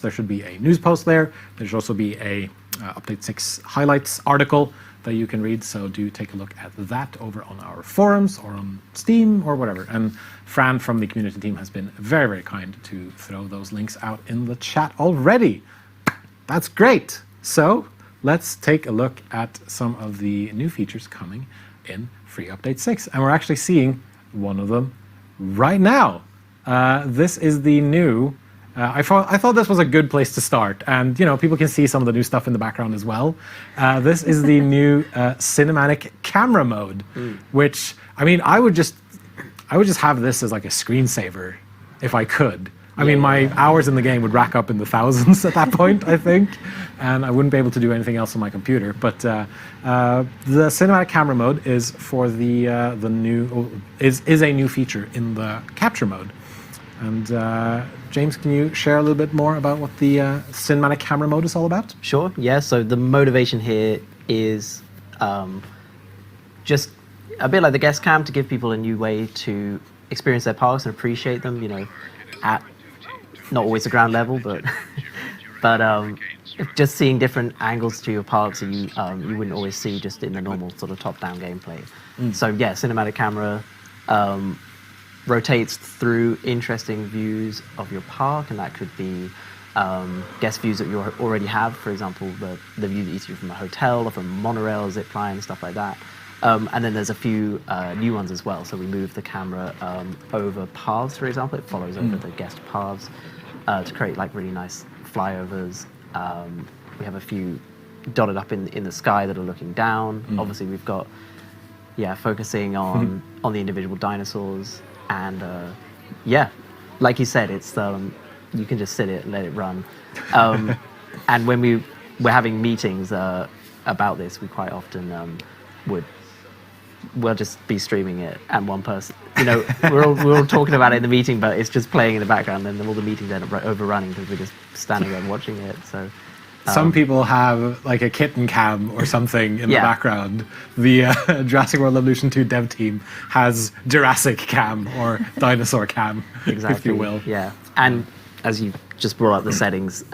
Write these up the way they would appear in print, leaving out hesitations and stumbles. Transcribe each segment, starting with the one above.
There should be a news post there. There should also be a Update 6 highlights article that you can read, so do take a look at that over on our forums or on Steam or whatever. And Fran from the community team has been very, very kind to throw those links out in the chat already. That's great. So let's take a look at some of the new features coming in Free Update 6. And we're actually seeing one of them right now. This is the new... I thought this was a good place to start, and people can see some of the new stuff in the background as well. This is the new cinematic camera mode, which I would just have this as like a screensaver if I could. I mean, my hours in the game would rack up in the thousands at that point, I think, and I wouldn't be able to do anything else on my computer. But the cinematic camera mode is for the new is a new feature in the capture mode. And James, can you share a little bit more about what the cinematic camera mode is all about? Sure. Yeah. So the motivation here is just a bit like the guest cam, to give people a new way to experience their parks and appreciate them. At not always the ground level, but just seeing different angles to your parks that you wouldn't always see just in the normal sort of top-down gameplay. So yeah, cinematic camera rotates through interesting views of your park, and that could be guest views that you already have. For example, the view that you see from a hotel or from a monorail, zip line, stuff like that. And then there's a few new ones as well. So we move the camera over paths, for example. It follows over the guest paths to create like really nice flyovers. We have a few dotted up in the sky that are looking down. Obviously, we've got focusing on the individual dinosaurs. And like you said, it's you can just sit it and let it run. And when we're having meetings about this, we quite often we'll just be streaming it, and one person, we're all talking about it in the meeting, but it's just playing in the background, and then all the meetings end up overrunning because we're just standing there and watching it. So. Some people have like a kitten cam or something in the background. The Jurassic World Evolution 2 dev team has Jurassic cam or dinosaur cam, if you will. Yeah, and as you just brought up the settings,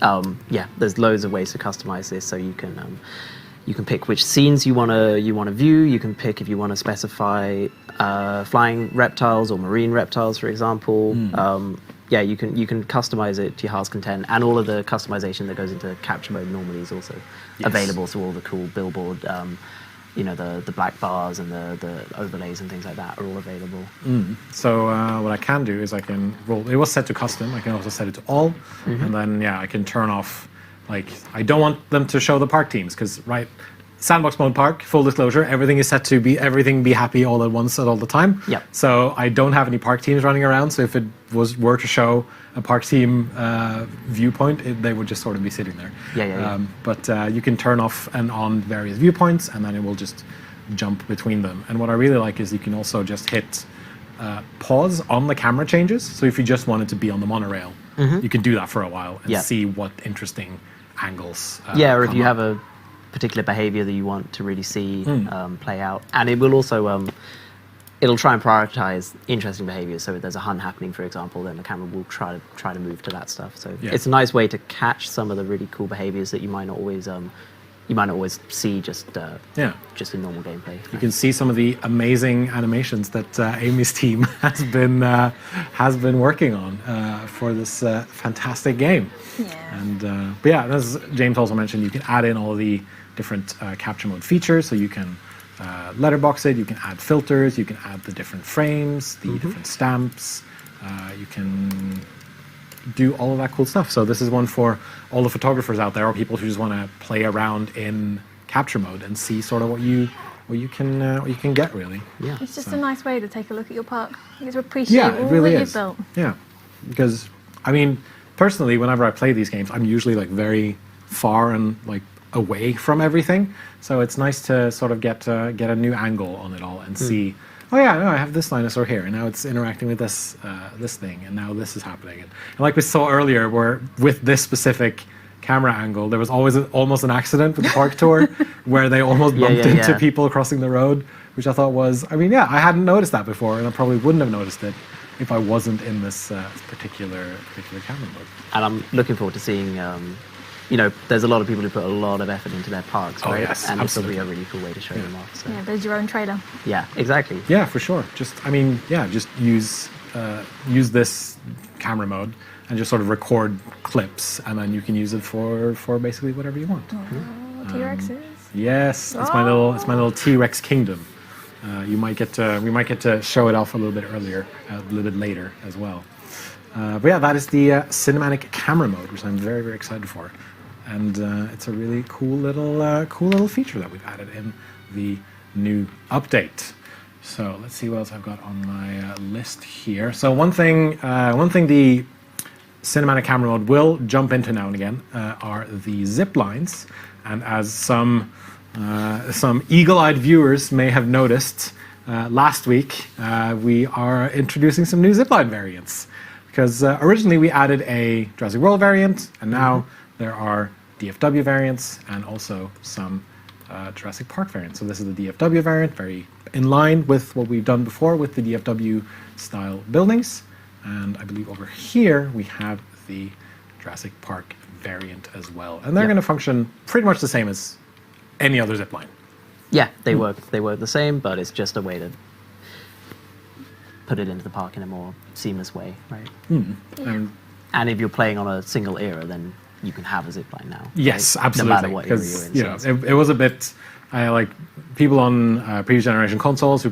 there's loads of ways to customize this. So you can pick which scenes you want to view. You can pick if you want to specify flying reptiles or marine reptiles, for example. You can customize it to your heart's content, and all of the customization that goes into capture mode normally is also available. So all the cool billboard, the black bars and the overlays and things like that are all available. So what I can do is I can roll. It was set to custom. I can also set it to all, and then I can turn off. Like, I don't want them to show the park teams because Sandbox mode park, full disclosure, everything is set to be happy all at once at all the time. Yep. So I don't have any park teams running around. So if it were to show a park team viewpoint, they would just sort of be sitting there. But you can turn off and on various viewpoints, and then it will just jump between them. And what I really like is you can also just hit pause on the camera changes. So if you just wanted to be on the monorail, you can do that for a while and see what interesting angles. Or if you have a particular behavior that you want to really see play out, and it will also it'll try and prioritize interesting behaviors. So if there's a hunt happening, for example, then the camera will try to move to that stuff. So it's a nice way to catch some of the really cool behaviors that you might not always see just in normal gameplay. You can see some of the amazing animations that Amy's team has been working on for this fantastic game. And as James also mentioned, you can add in all of the different capture mode features. So you can letterbox it, you can add filters, you can add the different frames, the different stamps. You can do all of that cool stuff. So this is one for all the photographers out there, or people who just want to play around in capture mode and see sort of what you can get, really. Yeah. It's just a nice way to take a look at your park. You get to appreciate all that you've built. Yeah, because personally, whenever I play these games, I'm usually like very far and like away from everything. So it's nice to sort of get a new angle on it all and see. Oh yeah, no, I have this dinosaur here, and now it's interacting with this thing, and now this is happening. And like we saw earlier, where with this specific camera angle, there was always almost an accident with the park tour where they almost bumped into people crossing the road, which I thought was, I hadn't noticed that before, and I probably wouldn't have noticed it if I wasn't in this particular camera mode. And I'm looking forward to seeing. There's a lot of people who put a lot of effort into their parks, Oh, right? yes, and this will be absolutely. a really cool way to show them off. So. Yeah, there's your own trailer. Yeah, exactly. Yeah, for sure. Just use this camera mode and just sort of record clips, and then you can use it for basically whatever you want. Oh, T-Rexes. Yes, it's my little T-Rex kingdom. We might get to show it off a little bit earlier, a little bit later as well. But yeah, that is the cinematic camera mode, which I'm very, very excited for, and it's a really cool little feature that we've added in the new update. So let's see what else I've got on my list here. So one thing the cinematic camera mode will jump into now and again are the zip lines, and as some eagle-eyed viewers may have noticed, last week we are introducing some new zipline variants, because originally we added a Jurassic World variant, and now there are DFW variants and also some Jurassic Park variants. So this is the DFW variant, very in line with what we've done before with the DFW style buildings. And I believe over here we have the Jurassic Park variant as well. And they're going to function pretty much the same as any other zipline. Yeah, they work the same, but it's just a way to put it into the park in a more seamless way, right? And if you're playing on a single era, then you can have a zipline now. Yes, right? absolutely. No matter what era you're in. It was a bit. Like people on previous generation consoles or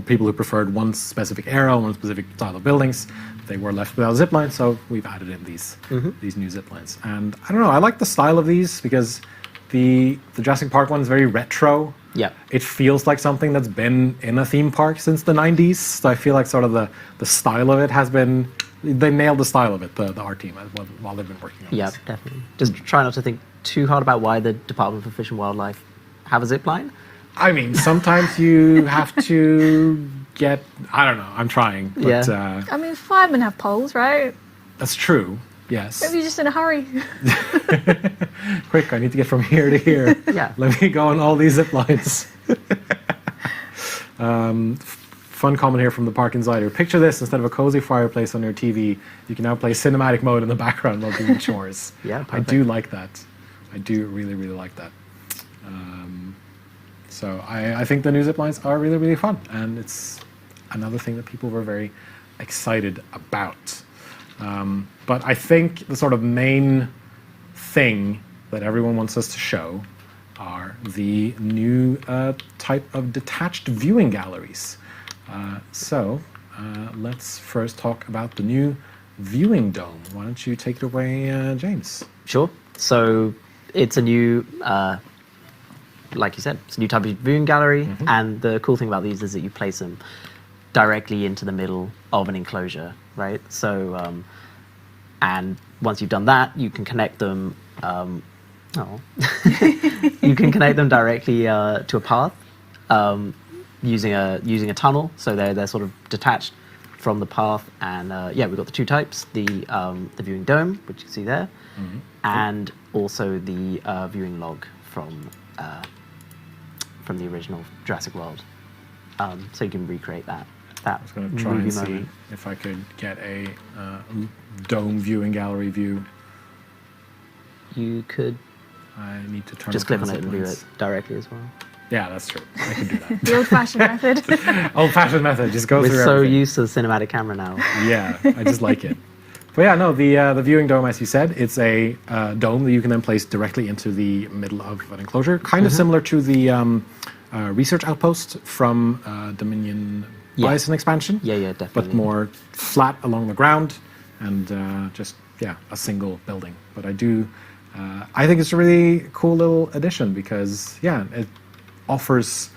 people who preferred one specific era, one specific style of buildings, they were left without zipline. So we've added in these new ziplines, and I don't know. I like the style of these because the Jurassic Park one is very retro. Yeah. It feels like something that's been in a theme park since the 90s. So I feel like sort of the style of it has been. They nailed the style of it, the art team, while they've been working on Yeah, this. definitely. Just try not to think too hard about why the Department for Fish and Wildlife have a zip line. I mean, sometimes you have to get. I don't know. I'm trying, but Yeah. I mean, firemen have poles, right? that's true. Yes. Maybe you're just in a hurry. Quick! I need to get from here to here. Yeah. Let me go on all these zip lines. Fun comment here from the Park Insider. Picture this: instead of a cozy fireplace on your TV, you can now play cinematic mode in the background while doing chores. Yeah, I do like that. I do really, really like that. So I think the new zip lines are really, really fun, and it's another thing that people were very excited about. But I think the sort of main thing that everyone wants us to show are the new type of detached viewing galleries. So let's first talk about the new viewing dome. Why don't you take it away, James? Sure. So it's a new, like you said, it's a new type of viewing gallery. And the cool thing about these is that you place them directly into the middle of an enclosure, right? So, and once you've done that, you can connect them. You can connect them directly to a path using a tunnel. So they're sort of detached from the path. And yeah, we've got the two types: the viewing dome, which you can see there, and also the viewing log from the original Jurassic World. So you can recreate that. I was going to try and see if I could get a dome viewing gallery view. You could I need to turn just off click my on it and view ziplines. it directly as well. Yeah, that's true. I can do that. The old-fashioned method. Old-fashioned method. Just go We're through so everything. used to the cinematic camera now. Yeah, I just like it. But yeah, no, the viewing dome, as you said, it's a dome that you can then place directly into the middle of an enclosure, kind of similar to the research outpost from Dominion Yeah. Bison expansion. Yeah, definitely. But more flat along the ground and just, a single building. But I think it's a really cool little addition because, it offers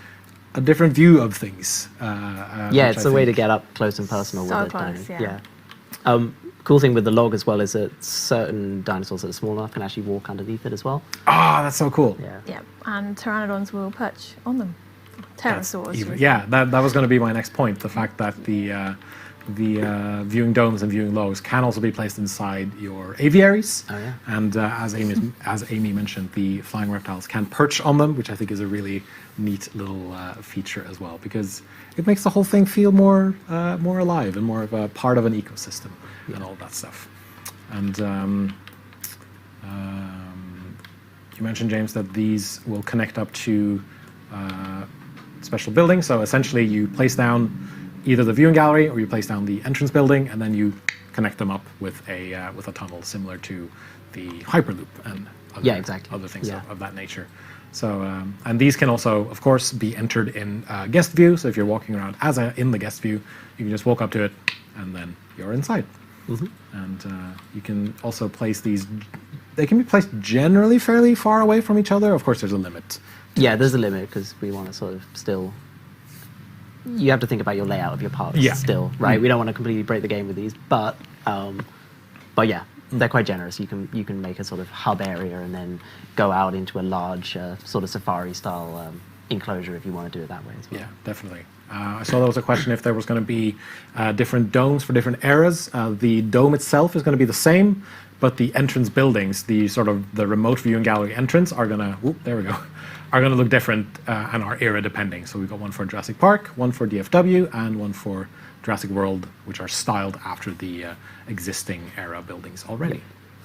a different view of things. Yeah, it's a way to get up close and personal So with it. close, don't you? yeah. Cool thing with the log as well is that certain dinosaurs that are small enough can actually walk underneath it as well. Ah, that's so cool. Yeah. Yeah, and pteranodons will perch on them. That's Pterosaurs. that was going to be my next point. The fact that the the viewing domes and viewing logs can also be placed inside your aviaries. Oh, yeah. And as Amy mentioned, the flying reptiles can perch on them, which I think is a really neat little feature as well, because it makes the whole thing feel more alive and more of a part of an ecosystem and all that stuff. And you mentioned, James, that these will connect up to special buildings. So essentially, you place down either the viewing gallery or you place down the entrance building, and then you connect them up with a tunnel similar to the Hyperloop and other things of that nature. So and these can also, of course, be entered in guest view. So if you're walking around in the guest view, you can just walk up to it, and then you're inside. Mm-hmm. And you can also place these. They can be placed generally fairly far away from each other. Of course, there's a limit. Yeah, there's a limit because we want to sort of still. You have to think about your layout of your parks still, right? Mm-hmm. We don't want to completely break the game with these, but yeah, they're quite generous. You can make a sort of hub area and then go out into a large sort of safari-style enclosure if you want to do it that way as well. Yeah, definitely. I saw there was a question if there was going to be different domes for different eras. The dome itself is going to be the same, but the entrance buildings, the remote viewing gallery entrance, are going to look different and are era depending. So we've got one for Jurassic Park, one for DFW, and one for Jurassic World, which are styled after the existing era buildings already. Yeah.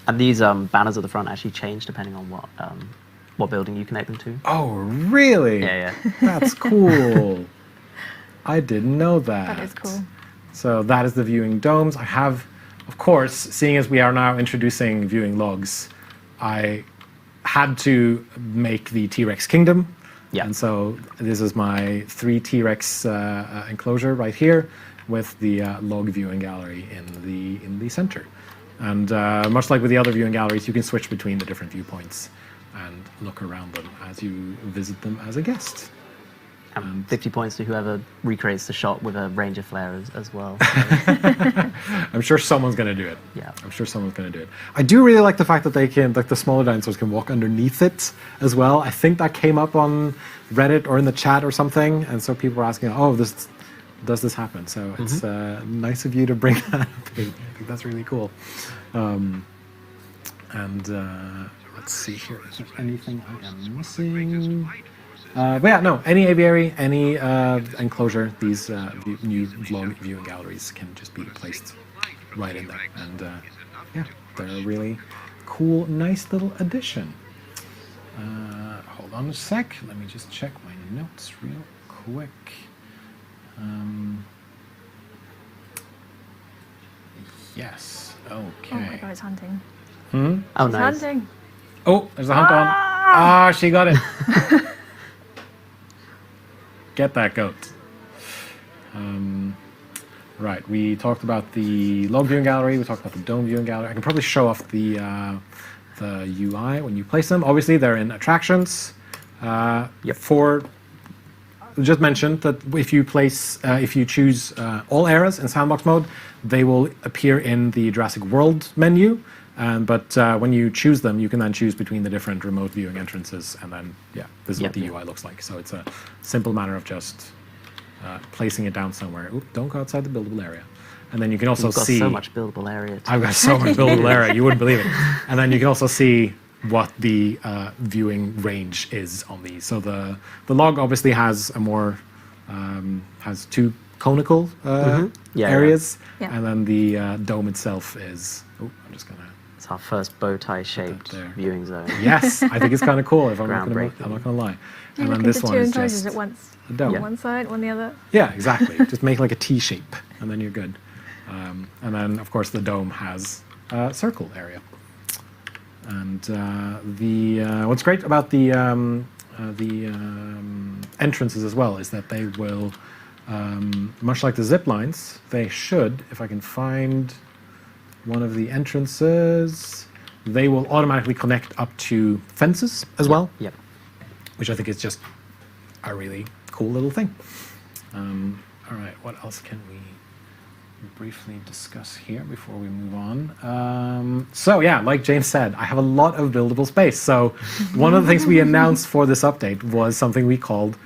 And these banners at the front actually change depending on what building you connect them to. Oh, really? Yeah. That's cool. I didn't know that. That is cool. So that is the viewing domes. I have, of course, seeing as we are now introducing viewing logs, I had to make the T-Rex Kingdom. Yeah. And so this is my 3 T-Rex enclosure right here with the log viewing gallery in the center. And much like with the other viewing galleries, you can switch between the different viewpoints and look around them as you visit them as a guest. And 50 points to whoever recreates the shot with a Ranger flare as well. I'm sure someone's going to do it. Yeah. I'm sure someone's going to do it. I do really like the fact that the smaller dinosaurs can walk underneath it as well. I think that came up on Reddit or in the chat or something, and so people were asking, does this happen? So it's nice of you to bring that up. I think that's really cool. Let's see here. Is there anything I am missing? But yeah, no, any aviary, any enclosure, these new vlog viewing galleries can just be placed right in there. And yeah, they're a really cool, nice little addition. Hold on a sec. Let me just check my notes real quick. Yes, okay. Oh my god, it's hunting. Oh, it's nice. hunting. Oh, there's a hunt on. Ah, she got it. Get that goat. Right, we talked about the log viewing gallery, we talked about the dome viewing gallery. I can probably show off the UI when you place them. Obviously, they're in attractions. Just mentioned that if you choose all eras in sandbox mode, they will appear in the Jurassic World menu. But when you choose them, you can then choose between the different remote viewing entrances, and then this is what the UI looks like. So it's a simple manner of just placing it down somewhere. Oop, don't go outside the buildable area. And then you can also see. You've got so much buildable area. I've got so much buildable area, you wouldn't believe it. And then you can also see what the viewing range is on these. So the log obviously has has 2 conical areas, and then the dome itself is. Oh, I'm just gonna. It's our first bow tie shaped viewing zone. Yes, I think it's kind of cool. I'm not gonna lie. And then this one is just at once. A dome. One side, one the other. Yeah, exactly. Just make like a T shape, and then you're good. And then, of course, the dome has a circle area. And what's great about the entrances as well is that they will, much like the zip lines, they should, if I can find one of the entrances, they will automatically connect up to fences as well. Yep. Which I think is just a really cool little thing. All right, what else can we briefly discuss here before we move on? So yeah, like James said, I have a lot of buildable space. So one of the things we announced for this update was something we called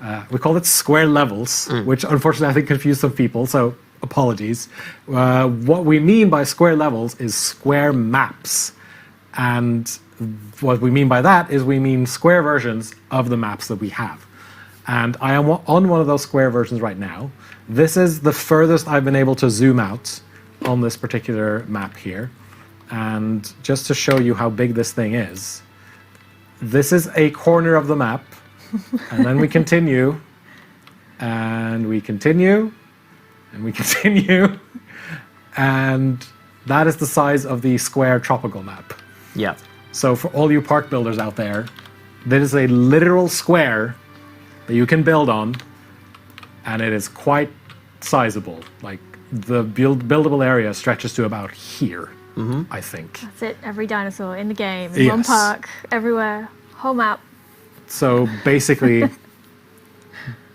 it square levels, which unfortunately I think confused some people. So apologies. What we mean by square levels is square maps. And what we mean by that is we mean square versions of the maps that we have. And I am on one of those square versions right now. This is the furthest I've been able to zoom out on this particular map here. And just to show you how big this thing is, this is a corner of the map. And then we continue, and we continue, and we continue. And that is the size of the square tropical map. Yeah. So for all you park builders out there, this is a literal square that you can build on, and it is quite sizable. Like the buildable area stretches to about here, I think. That's it. Every dinosaur in the game, in one Yes. park, everywhere, whole map. So basically,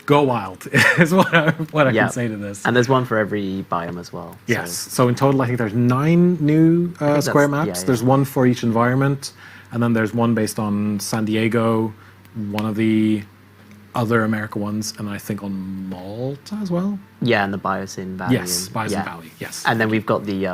go wild is what I Yeah. can say to this. And there's one for every biome as well. Yes. So in total, I think there's 9 new square maps. yeah, yeah. There's one for each environment, and then there's one based on San Diego, one of the other America ones, and I think on Malta as well. Yeah, and the Biosyn Valley. Yes, and- Bison yeah. Valley. Yes. And then we've got the